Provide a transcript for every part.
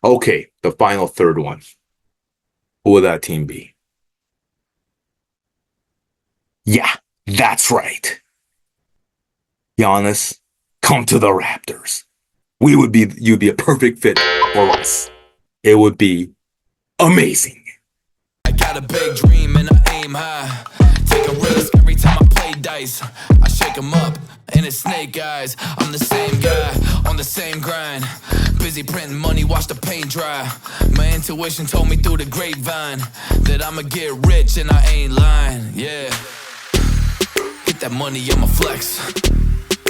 Okay, the final third one. Who would that team be? Yeah, that's right. Giannis, come to the Raptors. You'd be a perfect fit for us. It would be amazing. I got a big dream and I aim high. Take a risk every time I play dice. I shake 'em up and it's snake eyes. I'm the same guy on the same grind. Busy printing money, watch the paint dry. My intuition told me through the grapevine that I'ma get rich and I ain't lying. Yeah. Get that money, I'ma flex.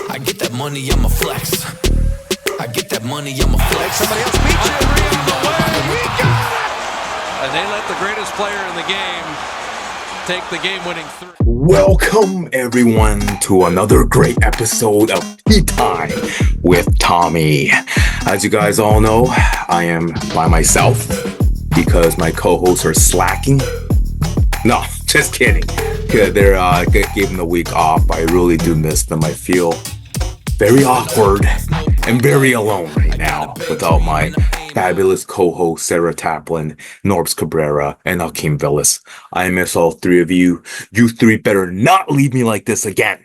I get that money, I'ma flex. I get that money, I'ma flex. Somebody else beats you. Out the way. We got it. And they let the greatest player in the game take the game-winning three. Welcome everyone to another great episode of Tea Time with Tommy. As you guys all know, I am by myself because my co-hosts are slacking. No, just kidding. They're gave them the week off. I really do miss them. I feel very awkward and very alone right now without my fabulous co-host Sarah Taplin, NORBZ Cabrera, and Hakeem Villas. I miss all three of you. You three better not leave me like this again.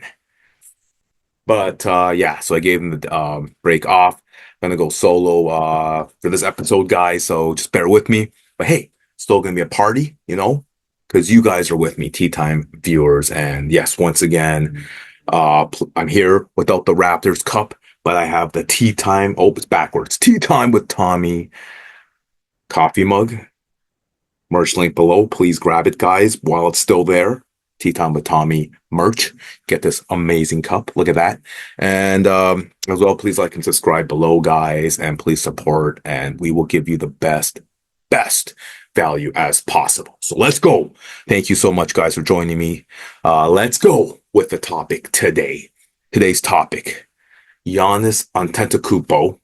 But yeah, so I gave them the break off. I'm gonna go solo for this episode, guys. So just bear with me. But hey, still gonna be a party, because you guys are with me, Tea Time viewers. And yes, once again, I'm here without the Raptors cup, but I have the Tea Time. Oh, it's backwards. Tea Time with Tommy coffee mug. Merch link below. Please grab it, guys, while it's still there. Tea Time with Tommy merch. Get this amazing cup. Look at that. And as well, please like and subscribe below, guys, and please support. And we will give you the best value as possible. So let's go. Thank you so much, guys, for joining me. Let's go with the topic today. Today's topic: Giannis Antetokounmpo.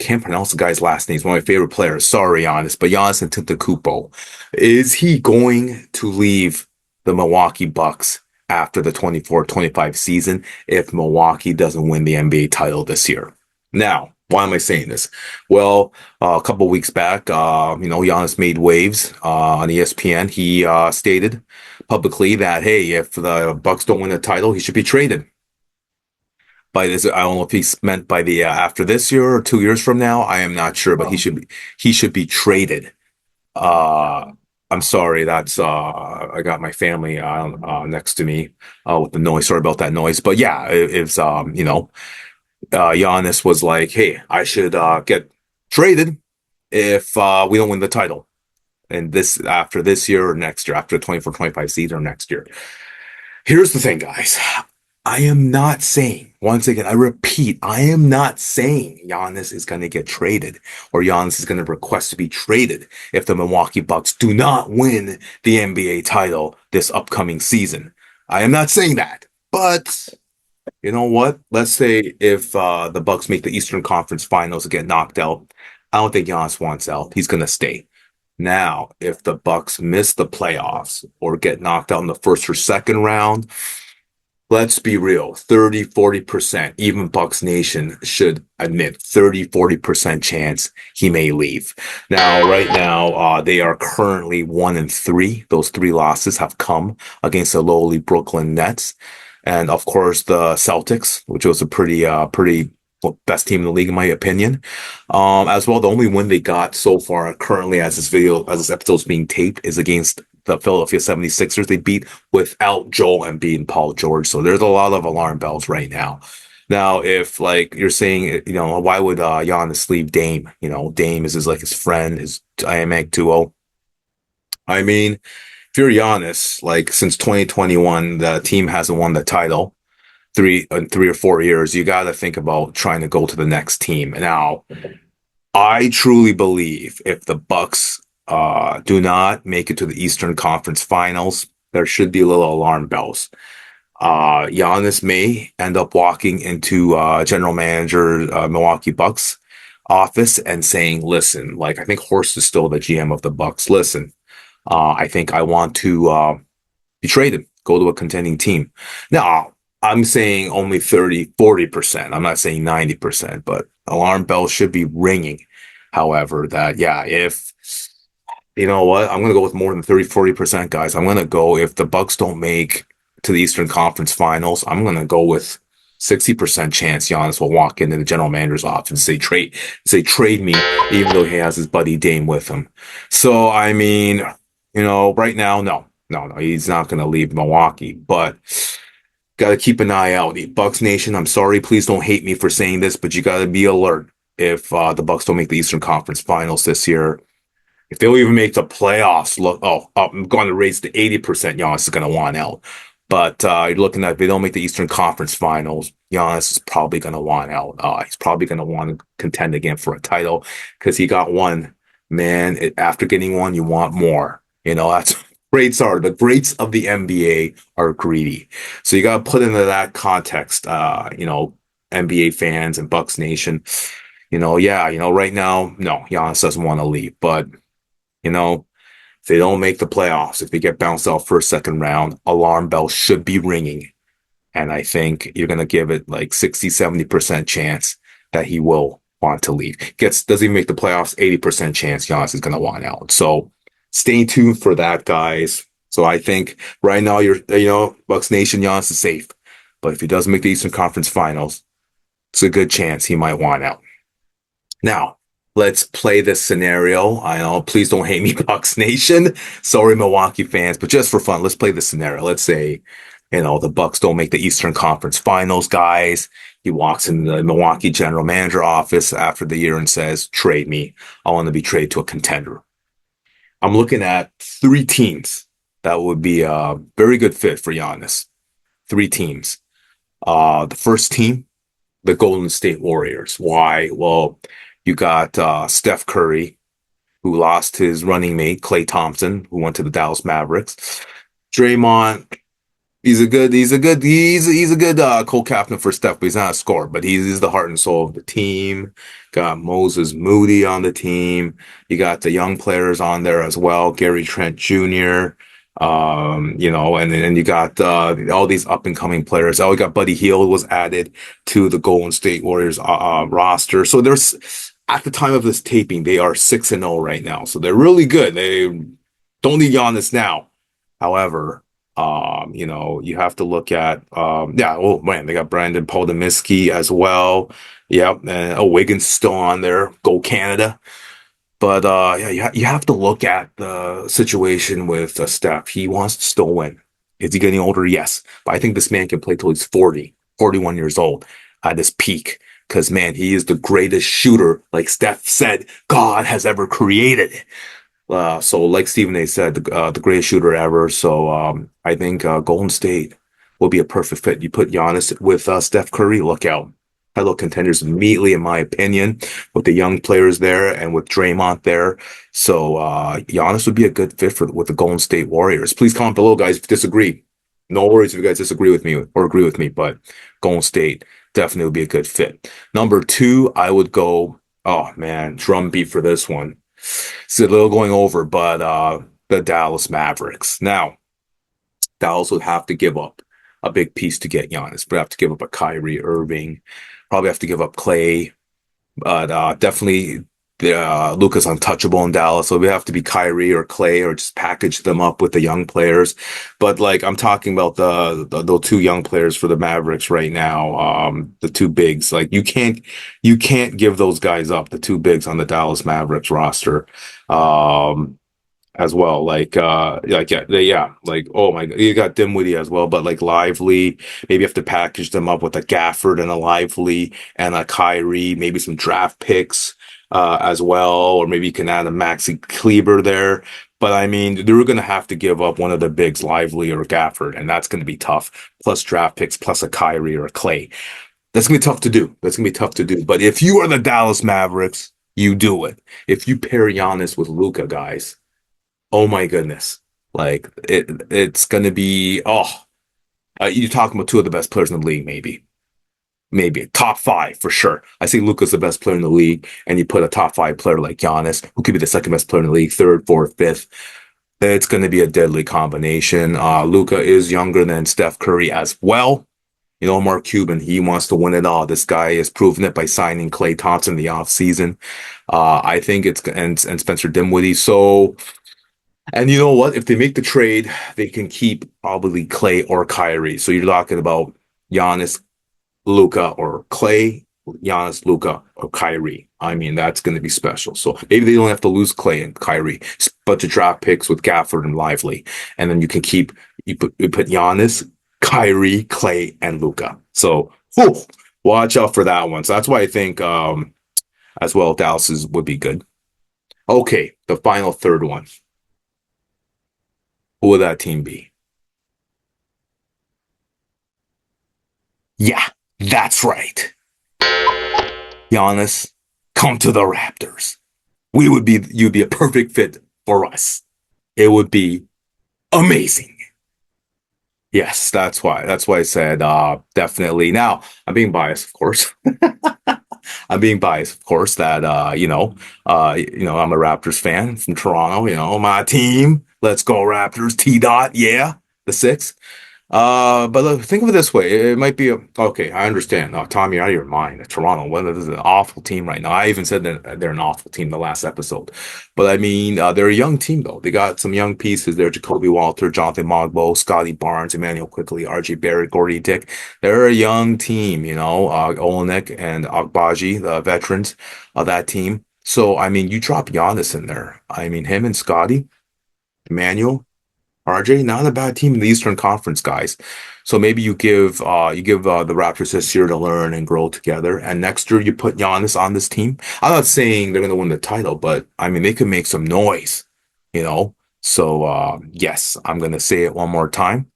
Can't pronounce the guy's last name. He's one of my favorite players. Sorry, Giannis, but Giannis Antetokounmpo. Is he going to leave the Milwaukee Bucks after the 24-25 season if Milwaukee doesn't win the NBA title this year? Now, why am I saying this? Well, a couple weeks back, Giannis made waves on ESPN. He stated publicly that, hey, if the Bucks don't win the title, he should be traded. But I don't know if he's meant by the after this year or 2 years from now. I am not sure, but he should be traded. I'm sorry. That's I got my family next to me with the noise. Sorry about that noise. But yeah, it's Giannis was like, hey, I should get traded if we don't win the title. And this after this year or next year, after the 24-25 season or next year. Here's the thing, guys. I am not saying, once again, I repeat, I am not saying Giannis is going to get traded or Giannis is going to request to be traded if the Milwaukee Bucks do not win the NBA title this upcoming season. I am not saying that. But you know what? Let's say if the Bucks make the Eastern Conference Finals and get knocked out, I don't think Giannis wants out. He's going to stay. Now, if the Bucks miss the playoffs or get knocked out in the first or second round, let's be real, 30-40%, even Bucks Nation should admit 30-40% chance he may leave. Now, right now, they are currently 1-3. Those 3 losses have come against the lowly Brooklyn Nets. And of course, the Celtics, which was a pretty best team in the league, in my opinion. As well, the only win they got so far currently as this episode is being taped is against the Philadelphia 76ers. They beat without Joel Embiid and Paul George. So there's a lot of alarm bells right now. Now, if you're saying, why would Giannis leave Dame? Dame is his friend, his dynamic duo. I mean, if you're Giannis, since 2021, the team hasn't won the title in 3 or 4 years. You got to think about trying to go to the next team. Now, I truly believe if the Bucks do not make it to the Eastern Conference Finals, there should be little alarm bells. Giannis may end up walking into general manager Milwaukee Bucks office and saying, listen, I think Horst is still the GM of the Bucks. Listen, I think I want to be traded, go to a contending team. Now, I'm saying only 30-40%. I'm not saying 90%, but alarm bells should be ringing However, that, yeah, if you know what, I'm going to go with more than 30-40%, guys. I'm going to go, if the Bucks don't make to the Eastern Conference Finals, I'm going to go with 60% chance Giannis will walk into the general manager's office and say trade me, even though he has his buddy Dame with him. So I mean, right now, no, he's not going to leave Milwaukee, but got to keep an eye out. Bucks Nation, I'm sorry, please don't hate me for saying this, but you got to be alert if the Bucks don't make the Eastern Conference Finals this year. If they'll even make the playoffs, look, I'm going to raise to 80%. Giannis is going to want out. But you're looking at, if they don't make the Eastern Conference Finals, Giannis is probably going to want out. He's probably going to want to contend again for a title because he got one. Man, after getting one, you want more. That's greats are. The greats of the NBA are greedy. So you got to put into that context, NBA fans and Bucks Nation. Right now, no, Giannis doesn't want to leave. But if they don't make the playoffs, if they get bounced out first, second round, alarm bells should be ringing. And I think you're going to give it like 60-70% chance that he will want to leave. Doesn't even make the playoffs, 80% chance Giannis is going to want out. So stay tuned for that, guys. So I think right now, Bucks Nation, Giannis is safe. But if he doesn't make the Eastern Conference Finals, it's a good chance he might want out. Now, let's play this scenario. I know, please don't hate me, Bucks Nation. Sorry, Milwaukee fans, but just for fun, let's play this scenario. Let's say, the Bucks don't make the Eastern Conference Finals, guys. He walks in the Milwaukee general manager office after the year and says, trade me. I want to be traded to a contender. I'm looking at 3 teams that would be a very good fit for Giannis. 3 teams. The first team, the Golden State Warriors. Why? Well, you got Steph Curry, who lost his running mate, Klay Thompson, who went to the Dallas Mavericks. Draymond, he's a good co-captain for Steph, but he's not a scorer. But he's the heart and soul of the team. Got Moses Moody on the team. You got the young players on there as well, Gary Trent Jr. And then you got all these up and coming players. Oh, you got Buddy Hield was added to the Golden State Warriors roster. So there's, at the time of this taping, they are 6-0 right now. So they're really good. They don't need Giannis now. However, you have to look at, they got Brandon Podolski as well. Yep. And Wiggins still on there. Go Canada. But you have to look at the situation with Steph. He wants to still win. Is he getting older? Yes. But I think this man can play till he's 41 years old at his peak. Because, man, he is the greatest shooter, like Steph said, God has ever created. So like Stephen A. said, the greatest shooter ever. So I think Golden State will be a perfect fit. You put Giannis with Steph Curry, look out. Hello contenders immediately, in my opinion, with the young players there and with Draymond there. So Giannis would be a good fit with the Golden State Warriors. Please comment below, guys, if you disagree. No worries if you guys disagree with me or agree with me, but Golden State definitely would be a good fit. Number 2, I would go, oh man, drum beat for this one. It's a little going over, but the Dallas Mavericks. Now, Dallas would have to give up a big piece to get Giannis. But have to give up a Kyrie Irving. Probably have to give up Klay. But definitely Luka's untouchable in Dallas. So we have to be Kyrie or Klay or just package them up with the young players. But like I'm talking about the 2 young players for the Mavericks right now, the 2 bigs. Like you can't give those guys up, the 2 bigs on the Dallas Mavericks roster. As well, oh my God, you got Dinwiddie as well, but like Lively, maybe you have to package them up with a Gafford and a Lively and a Kyrie, maybe some draft picks as well, or maybe you can add a Maxi Kleber there. But I mean, they're going to have to give up one of the bigs, Lively or Gafford, and that's going to be tough. Plus draft picks, plus a Kyrie or a Klay. That's going to be tough to do. But if you are the Dallas Mavericks, you do it. If you pair Giannis with Luka, guys. Oh my goodness. Like it's going to be, you're talking about 2 of the best players in the league, maybe top 5 for sure. I say Luka's the best player in the league, and you put a top 5 player like Giannis, who could be the second best player in the league, 3rd, 4th, 5th. It's going to be a deadly combination. Luka is younger than Steph Curry as well. You know, Mark Cuban, he wants to win it all. This guy has proven it by signing Klay Thompson in the offseason. I think it's and Spencer Dinwiddie. So, and you know what? If they make the trade, they can keep probably Klay or Kyrie. So you're talking about Giannis, Luca, or Klay, Giannis, Luca, or Kyrie. I mean, that's going to be special. So maybe they don't have to lose Klay and Kyrie, but to draft picks with Gafford and Lively, and then you can keep you put Giannis, Kyrie, Klay, and Luca. So whew, watch out for that one. So that's why I think as well Dallas's would be good. Okay, the final third one. Who would that team be? Yeah, that's right. Giannis, come to the Raptors. You'd be a perfect fit for us. It would be amazing. Yes, that's why. That's why I said definitely. Now, I'm being biased, of course. I'm being biased, of course, that I'm a Raptors fan from Toronto, my team. Let's go Raptors. T dot, yeah, the six. But look, think of it this way. It might be okay. I understand. Tommy, you're out of your mind. Toronto, well, this is an awful team right now. I even said that they're an awful team the last episode. But I mean, they're a young team though. They got some young pieces there: Jacoby Walter, Jonathan Mogbo, Scotty Barnes, Emmanuel Quickly, R.J. Barrett, Gordy Dick. They're a young team. Olenek and Agbaji, the veterans of that team. So I mean, you drop Giannis in there. I mean, him and Scotty, Emmanuel. RJ, not a bad team in the Eastern Conference, guys. So maybe you give the Raptors this year to learn and grow together, and next year you put Giannis on this team. I'm not saying they're going to win the title, but I mean they could make some noise, you know. So yes, I'm going to say it one more time.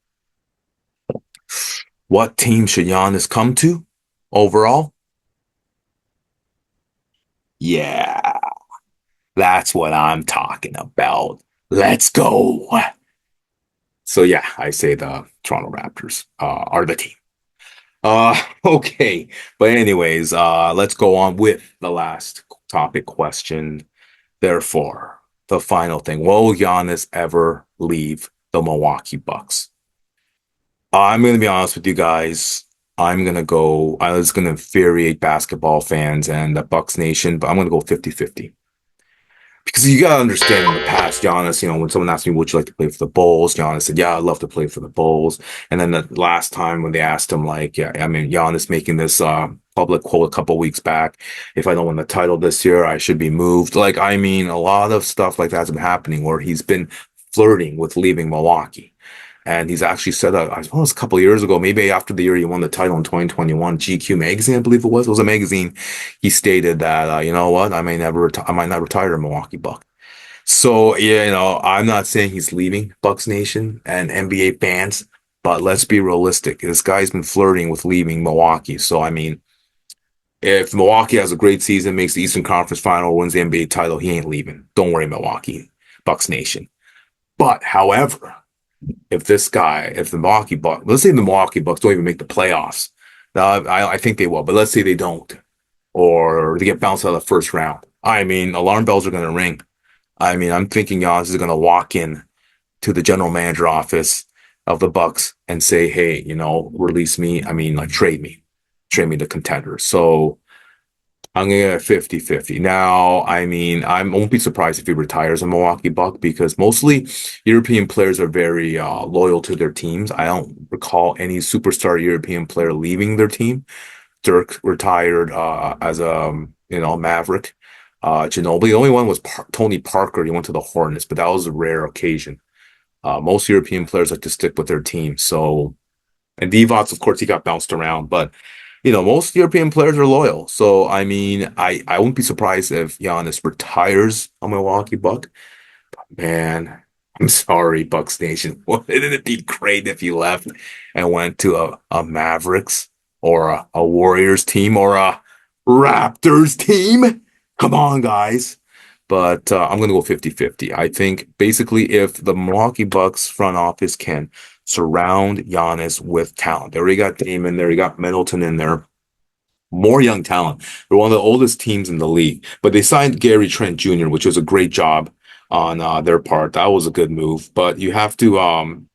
What team should Giannis come to overall? Yeah, that's what I'm talking about. Let's go. So yeah, I say the Toronto Raptors are the team. Okay. But anyways, let's go on with the last topic question. Therefore, the final thing: will Giannis ever leave the Milwaukee Bucks? I'm gonna be honest with you guys. I'm gonna go. I was gonna infuriate basketball fans and the Bucks Nation, but I'm gonna go 50-50. Because you gotta understand in the past, Giannis, when someone asked me, would you like to play for the Bulls? Giannis said, yeah, I'd love to play for the Bulls. And then the last time when they asked him, like, yeah, I mean, Giannis making this public quote a couple weeks back, if I don't win the title this year, I should be moved. Like, I mean, a lot of stuff like that's been happening where he's been flirting with leaving Milwaukee. And he's actually said that, I suppose, a couple of years ago, maybe after the year he won the title in 2021, GQ magazine, I believe it was. It was a magazine. He stated that, you know what, I might not retire a Milwaukee Buck. So, yeah, I'm not saying he's leaving Bucks Nation and NBA fans, but let's be realistic. This guy's been flirting with leaving Milwaukee. So, I mean, if Milwaukee has a great season, makes the Eastern Conference Final, wins the NBA title, he ain't leaving. Don't worry, Milwaukee, Bucks Nation. But, however, if the Milwaukee Bucks, let's say the Milwaukee Bucks don't even make the playoffs. I think they will, but let's say they don't, or they get bounced out of the first round. I mean, alarm bells are going to ring. I mean, I'm thinking Giannis is going to walk in to the general manager office of the Bucks and say, hey, release me. I mean, like trade me to contenders. So I'm going to get 50-50. Now, I mean, I won't be surprised if he retires a Milwaukee Buck because mostly European players are very loyal to their teams. I don't recall any superstar European player leaving their team. Dirk retired as a Maverick. Ginobili, the only one was Tony Parker. He went to the Hornets, but that was a rare occasion. Most European players like to stick with their team. So, and Divac, of course, he got bounced around, but most European players are loyal. So, I mean, I wouldn't be surprised if Giannis retires a Milwaukee Buck. Man, I'm sorry, Bucks Nation. Wouldn't it be great if he left and went to a Mavericks or a Warriors team or a Raptors team? Come on, guys. But I'm going to go 50-50. I think basically if the Milwaukee Bucks front office can surround Giannis with talent, they already got Dame in there, you got Middleton in there, more young talent. They're one of the oldest teams in the league, but they signed Gary Trent Jr., which was a great job on their part. That was a good move, but you have to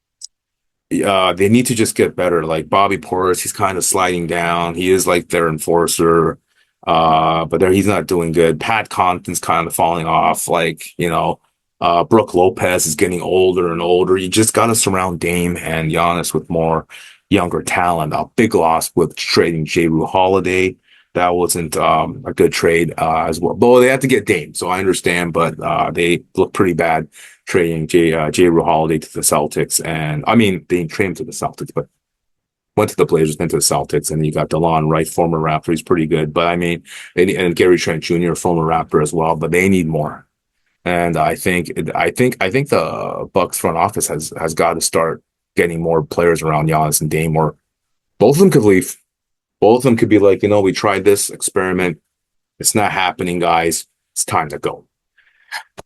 they need to just get better. Like Bobby Portis, he's kind of sliding down. He is like their enforcer, but he's not doing good. Pat Connaughton's kind of falling off. Like, Brooke Lopez is getting older and older. You just got to surround Dame and Giannis with more younger talent. A big loss with trading Jrue Holiday. That wasn't a good trade as well. Though they had to get Dame, so I understand, but they look pretty bad trading Jrue Holiday to the Celtics. And I mean, they didn't trade him to the Celtics, but went to the Blazers, then to the Celtics, and you got DeLon Wright, former Raptor. He's pretty good, but I mean, and Gary Trent Jr., former Raptor as well. But they need more. And I think the Bucks front office has got to start getting more players around Giannis and Dame, or both of them could leave. Both of them could be like, we tried this experiment. It's not happening, guys. It's time to go.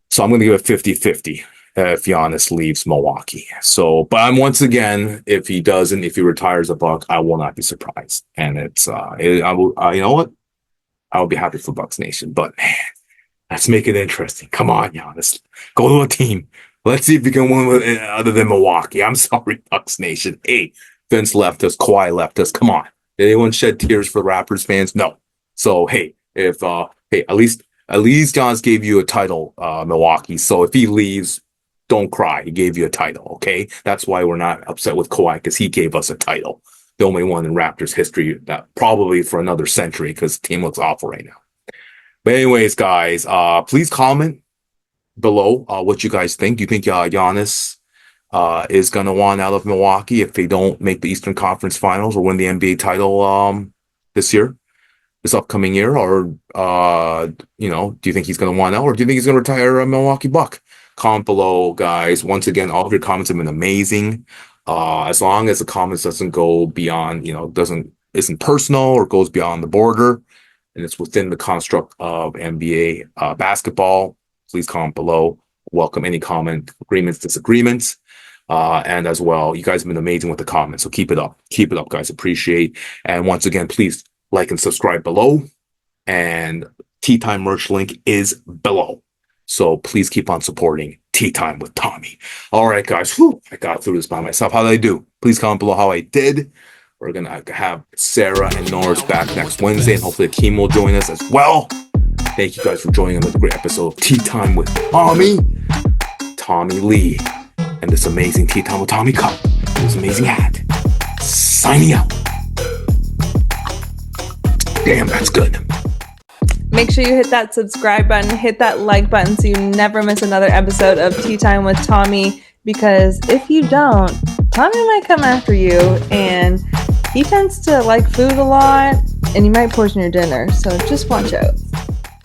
So I'm going to give it 50-50 if Giannis leaves Milwaukee. So, but I'm once again, if he retires a Buck, I will not be surprised. And you know what? I will be happy for Bucks Nation. But man, let's make it interesting. Come on, Giannis. Go to a team. Let's see if you can win other than Milwaukee. I'm sorry, Bucks Nation. Hey, Vince left us. Kawhi left us. Come on. Did anyone shed tears for Raptors fans? No. So, hey, at least Giannis gave you a title, Milwaukee. So if he leaves, don't cry. He gave you a title, okay? That's why we're not upset with Kawhi, because he gave us a title. The only one in Raptors history, that probably for another century, because the team looks awful right now. But anyways, guys, please comment below what you guys think. Do you think Giannis is going to want out of Milwaukee if they don't make the Eastern Conference Finals or win the NBA title this upcoming year? Or, do you think he's going to want out, or do you think he's going to retire a Milwaukee Buck? Comment below, guys. Once again, all of your comments have been amazing. As long as the comments doesn't go beyond, isn't personal or goes beyond the border, and it's within the construct of NBA basketball, please comment below. Welcome any comment, agreements, disagreements. And as well, you guys have been amazing with the comments, so keep it up. Keep it up, guys. Appreciate. And once again, please like and subscribe below. And Tea Time merch link is below. So please keep on supporting Tea Time with Tommy. All right, guys. Whew, I got through this by myself. How did I do? Please comment below how I did. We're going to have Sarah and NORBZ back next Wednesday, and hopefully Akeem will join us as well. Thank you guys for joining another great episode of Tea Time with Tommy Lee, and this amazing Tea Time with Tommy cup, and this amazing hat. Signing out. Damn, that's good. Make sure you hit that subscribe button, hit that like button so you never miss another episode of Tea Time with Tommy, because if you don't, Tommy might come after you, and he tends to like food a lot, and he might poison your dinner, so just watch out.